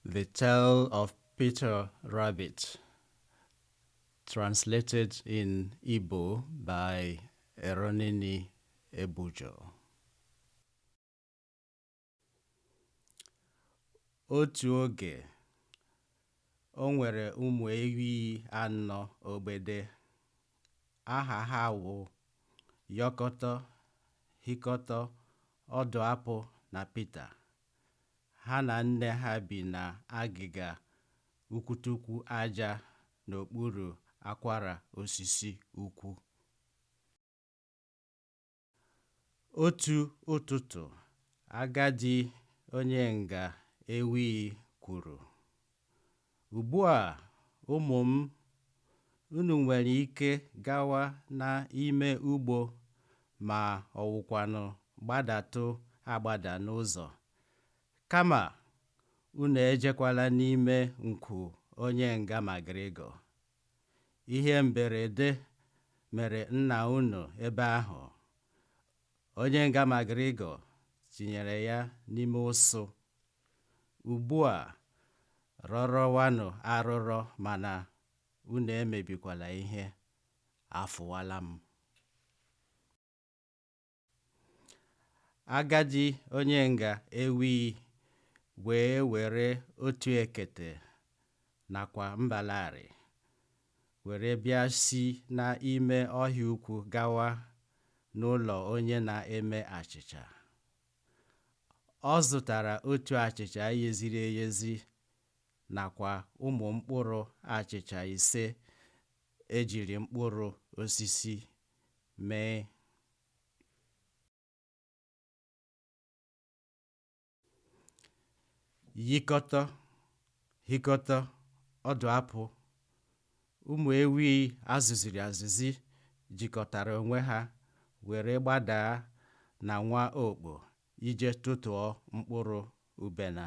The Tale of Peter Rabbit, translated in Igbo by Eronini Ebujo. Otu oge, o nwere ụmụ ewi anọ ogbede. Aha ha wụ Yọkọtọ, Hikọtọ, Ọdụ Apụ na Pita. Ha na nne ha bi na agịga ukwutukwu aja n'okpuru akwara osisi ukwu. Otu ụtụtụ, agadi onye nga ewi kwuru, "Ugbu a, ụmụ m, unu nwere ike gawa n'ime ugbo ma ọwụkwanụ gbadatụ agbada n'ụzọ. Kama unu ejekwala n'ime nkwu onye nga Magrịgọ. Ihe mberede mere nna unu ebe ahụ. Onye nga Magrịgọ tinyere ya n'ime ụsụ. Ugbu a, rọrọwanụ arụrọ, mana unu emebikwala ihe. Afụwala m." Agadi onye nga ewi wee were otu ekete nakwa mbalarị were bịa si n'ime ọhịa ukwu gawa n'ụlọ onye na-eme achịcha. Ọ zụtara otu achịcha yeziri eyezi nakwa ụmụ mkpụrụ achịcha 5 ejiri mkpụrụ osisi mee. Yikọtọ, hikọtọ, ọdụ apụ. Ụmụ ewi azụziri azụzi jikọtara onwe ha were gbadaa na nwa okpo ije tụtụọ mkpụrụ ubena.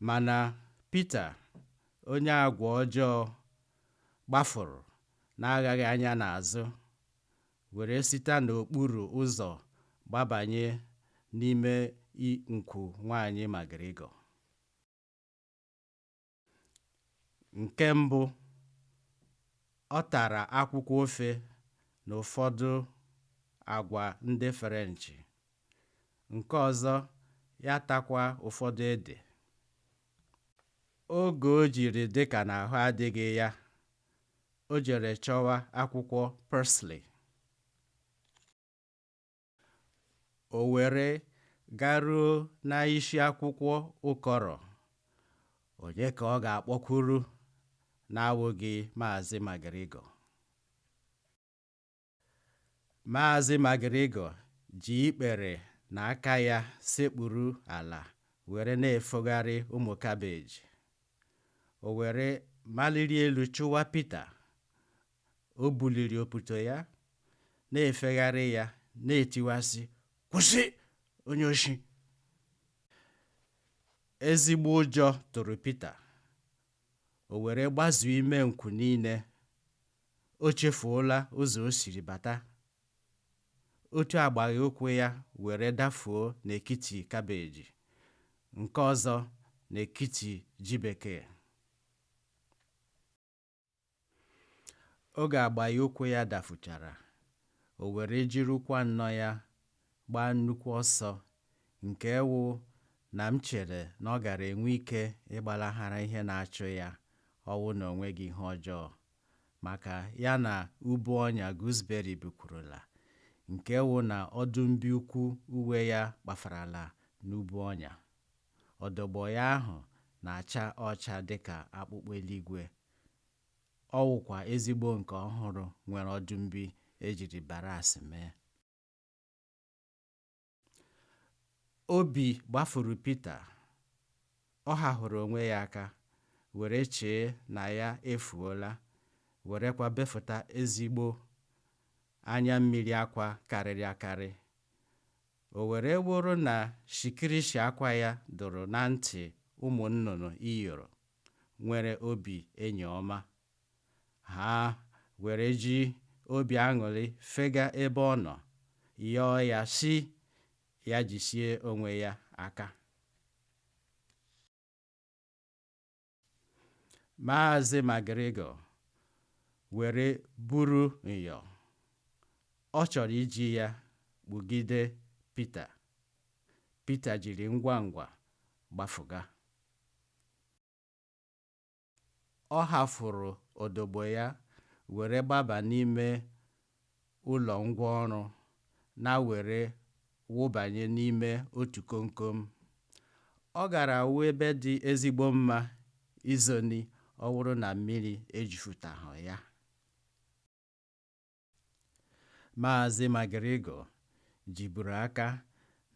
Mana Pita, onye agwa ọjọọ, gbafụrụ na-aghaghị anya n'azụ were site n'okpuru ụzọ gbabanye n'ime nkwu nwanyị Magrịgọ. Nke mbụ, ọ tara akwụkwọ ofe na ụfọdụ agwa ndị Frenchị. Nke ọzọ, ya takwa ụfọdụ ede. Oge o jiri dịka na ahụ adịghị ya, o jere chọwa akwụkwọ parsley. O were garuo n'isi akwụkwọ ụkọrọ. Onye ka ọ ga-akpọkwuru na-awụghị Maazị Magrịgọ? Maazị Magrịgọ ji ikpere na aka ya sekpuru ala were na-efogharị ụmụ kabeji. O were maliri elu chụwa Pita. O buliri oputo ya, na-efegharị ya, na-etiwasị, "Kwụsị, onye oshi!" Ezigbo ụjọ tụrụ Pita. O were gbazuo ime nkwu niile. O chefuola ụzọ o siri bata. Otu agbaghị ụkwụ ya were dafuo n'etiti kabeji, nke ọzọ n'etiti ji bekee. Oge agbaghị ụkwụ ya dafuchara, o were jiri ụkwụ anọ ya gbaa nnukwu ọsọ, nke wụ na m chere na ọ gara enwe ike ịgbalahara ihe na-achụ ya ọwụ na o nweghị ihe ọjọọ, maka ya na ubu ọnya gooseberry bukwurula, nke wụ na ọdụmbi ukwu uwe ya kpafarala n'ubu ọnya. Ọdọgbọ ya ahụ na-acha ọcha dịka akpụkpọ eluigwe. Ọ wụkwa ezigbo nke ọhụrụ nwere ọdụmbi ejiri barasị mee. Obi gbafuru Pita. Ọ hahụrụ onwe ya aka, were chee na ya efuola, werekwa befụta ezigbo anya mmiri akwa karịrị akarị. O were wụrụ na shikirishi akwa ya dụrụ na ntị ụmụ nnụnụ iyoro nwere obi enyi ọma. Ha were ji obi aṅụrị fega ebe ọ nọ, yọọ ya sị, ya jisie onwe ya aka. Maazị McGregor were buru nyọ. Ọ chọrọ iji ya kpụgide Pita. Pita jiri ngwa ngwa gbafuga. Ọ hafuru odogbo ya were gbaba n'ime ụlọ ngwa ọrụ na were wụbanye n'ime otu komkom. Ọ gara wụ ebe dị ezigbo mma izoni ọ bụrụ na mmiri ejupụtaghị ya. Maazị McGregor jiburu aka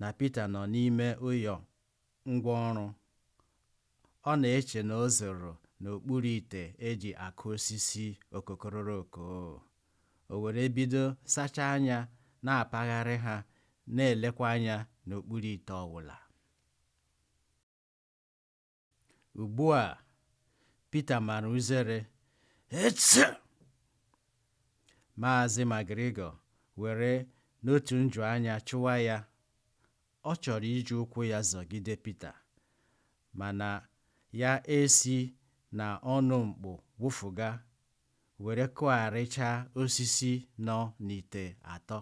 na Pita nọ n'ime ụyọ ngwa ọrụ. Ọ na-eche na o zoro n'okpuru ite eji akụ osisi okokoroko. O were bido sachaa anya na-apagharị ha na-elekwa anya n'okpuru ite ọbụla. Ugbu a, Pita mara uzere. Etse! Maazị McGregor were n'otu njuanya chụwa ya. Ọ chọrọ iji ụkwụ ya zọgide Pita, mana ya esi na ọnụ mkpụ wụfuga were kụgharịchaa osisi nọ n'ite atọ.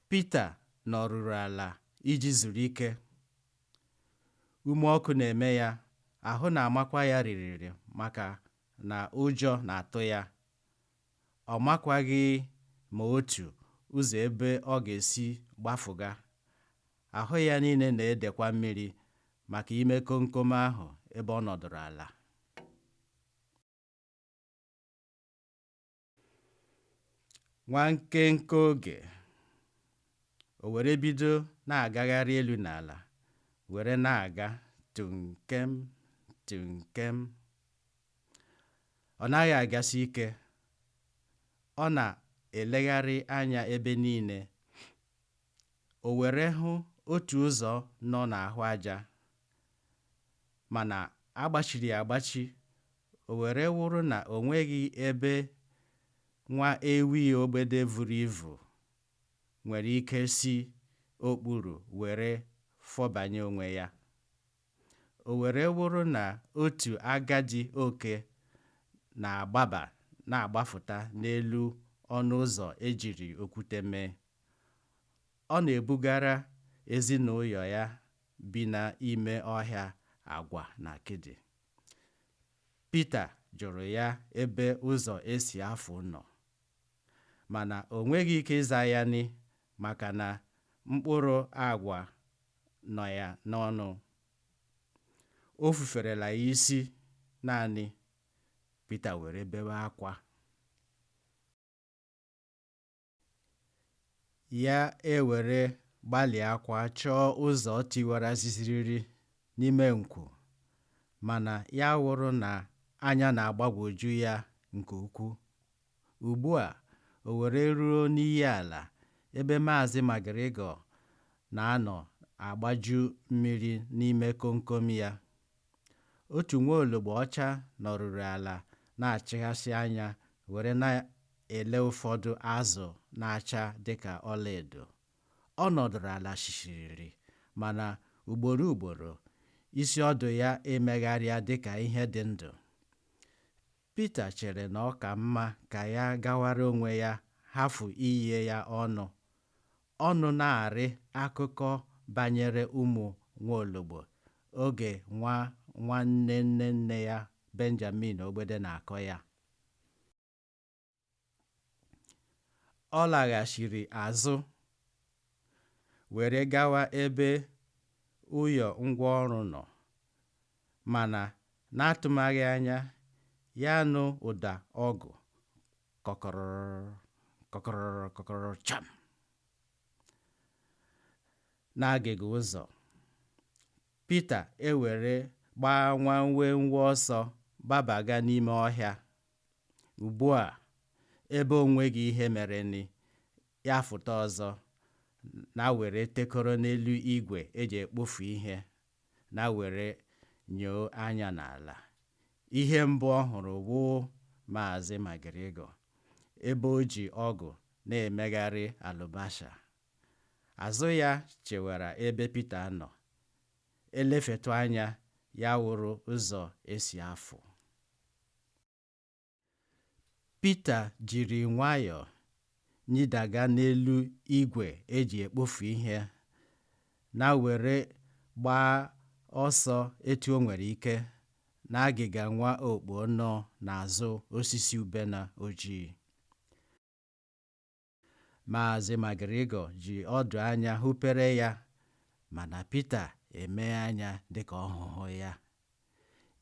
Pita nọrụrụ ala iji zuru ike. Ume ọkụ na-eme ya, ahụ na-amakwa ya ririri maka na ụjọ na-atụ ya. Ọ makwaghị ma otu ụzọ ebe ọ ga-esi gbafuga. Ahụ ya niile na-edekwa mmiri maka ime komkom ahụ ebe ọ nọdụrụ ala. Nwa nkenke oge, o were bido na-agagharị elu n'ala were na-aga tunkem tunkem. Ọ naghị agasi ike. Ọ na-elegharị anya ebe niile. O were hụ otu ụzọ nọ n'ahụ aja, mana agbachiri agbachi. O were wụrụ na o nweghị ebe nwa ewi ogbede vuru ivu nwere ike si okpuru were fọbanye onwe ya. O were wụrụ na otu agadi oke na-agbafụta n'elu ọnụ ụzọ ejiri okwute mee. Ọ na-ebugara ezinụlọ ya bi n'ime ọhịa agwa na akịdị. Pita jụrụ ya ebe ụzọ esi afụ nọ, mana o nweghị ike ịza ya maka na mkpụrụ agwa nọ ya n'ọnụ. O fuferela ya isi naanị. Pita were bewe akwa. Ya ewere gbalịa akwa chọọ ụzọ tiwara ziziriri n'ime nkwu, mana ya wụrụ na anya na-agbagwoju ya nke ukwuu. Ugbu a, o were ruo n'iyi ala ebe Maazị McGregor na-anọ agbaju mmiri n'ime komkom ya. Otu nwaologbo ọcha nọrụrụ ala na-achịghasị anya were na-ele ụfọdụ azụ na-acha dịka ọlaedo. Ọ nọdụrụ ala shishiriri, mana ugboro ugboro isi ọdụ ya emegharịa dịka ihe dị ndụ. Pita chere na ọ ka mma ka ya gawara onwe ya hafụ iye ya ọnụ na-arị akụkọ banyere ụmụ nwaologbo oge nwanne nne ya Benjamin Ogbede na-akọ ya. Ọ laghachiri azụ were gawa ebe ụyọ ngwa ọrụ nọ, mana n'atụmaghị anya ya nụ ụda ọgụ kọkọrọrọ kọkọrọrọ kọkọrọrọ cham n'agịga ụzọ. Pita ewere gbaa nwa nwenwe ọsọ gbabaga n'ime ọhịa. Ugbu a, ebe o nweghị ihe mereni, ya fụta ọzọ na were tekọrọ n'elu igwe eji ekpofu ihe na were nyoo anya n'ala. Ihe mbụ ọ hụrụ wụ Maazị McGregor ebe o ji ọgụ na-emegharị alụbasha. Azụ ya chewara ebe Pita nọ. Elefetụ anya ya wụrụ ụzọ esi afụ. Pita jiri nwayọọ nyịdaga n'elu igwe eji ekpofu ihe na were gbaa ọsọ etu o nwere ike n'agịga nwa okpo nọ n'azụ osisi ubena ojii. Maazị McGregor ji ọdụ anya hụpere ya, mana Pita emee anya dịka ọ hụghị ya.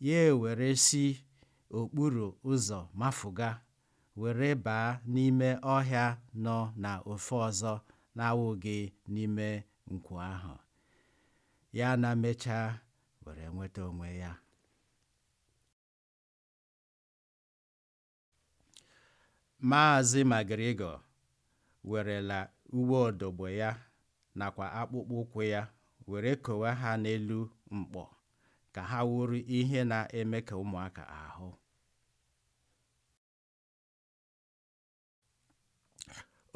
Ya ewere si okpuru ụzọ mafuga were baa n'ime ọhịa nọ n'ofe ọzọ na-awụghị n'ime nkwo ahụ. Ya na mechaa were nweta onwe ya. Maazị McGregor werela uwe odogbo ya nakwa akpụkpọ ụkwụ ya were kowe ha n'elu mkpọ ka ha wụrụ ihe na-eme ka ụmụaka ahụ.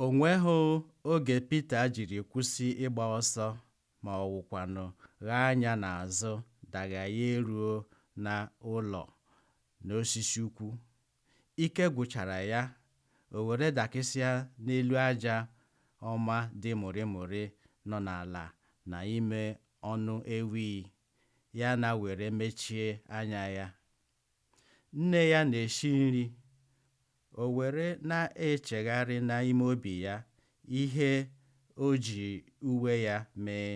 O nweghị oge Pita jiri kwụsị ịgba ọsọ ma ọ wụkwanụ ghaa anya n'azụ daghaye ruo n'ụlọ n'osisi ukwu. Ike gwụchara ya, o were dakịsịa n'elu aja ọma dị mụrịmụrị nọ n'ala n'ime ọnụ ewi ya na were mechie anya ya. Nne ya na-esi nri. O were na-echegharị n'ime obi ya ihe o ji uwe ya mee.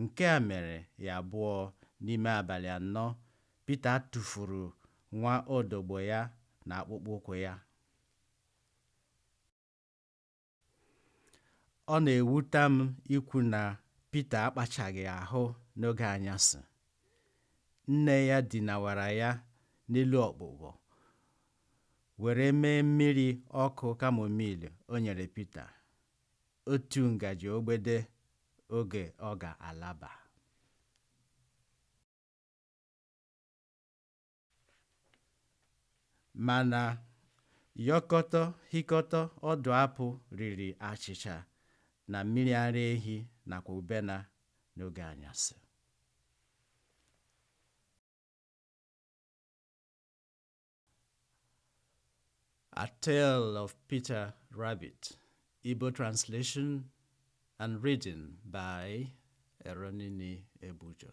Nke a mere ya abụọ n'ime abalị 4 Pita tụfuru nwa odogbo ya na akpụkpọ ụkwụ ya. Ọ na-ewute m ikwu na Pita akpachaghị ahụ n'oge anyasị. Nne ya dinawara ya n'elu ọkpụkpọ were mee mmiri ọkụ kamomil o nyere Pita, otu ngaji ogbede oge ọ ga-alaba. Mana yọkọtọ hịkọtọ ọdụ apụ riri achịcha na mmiri ara ehi nakwa ubena n'oge anyasị. A Tale of Peter Rabbit, Igbo translation and reading by Eronini Ebujo.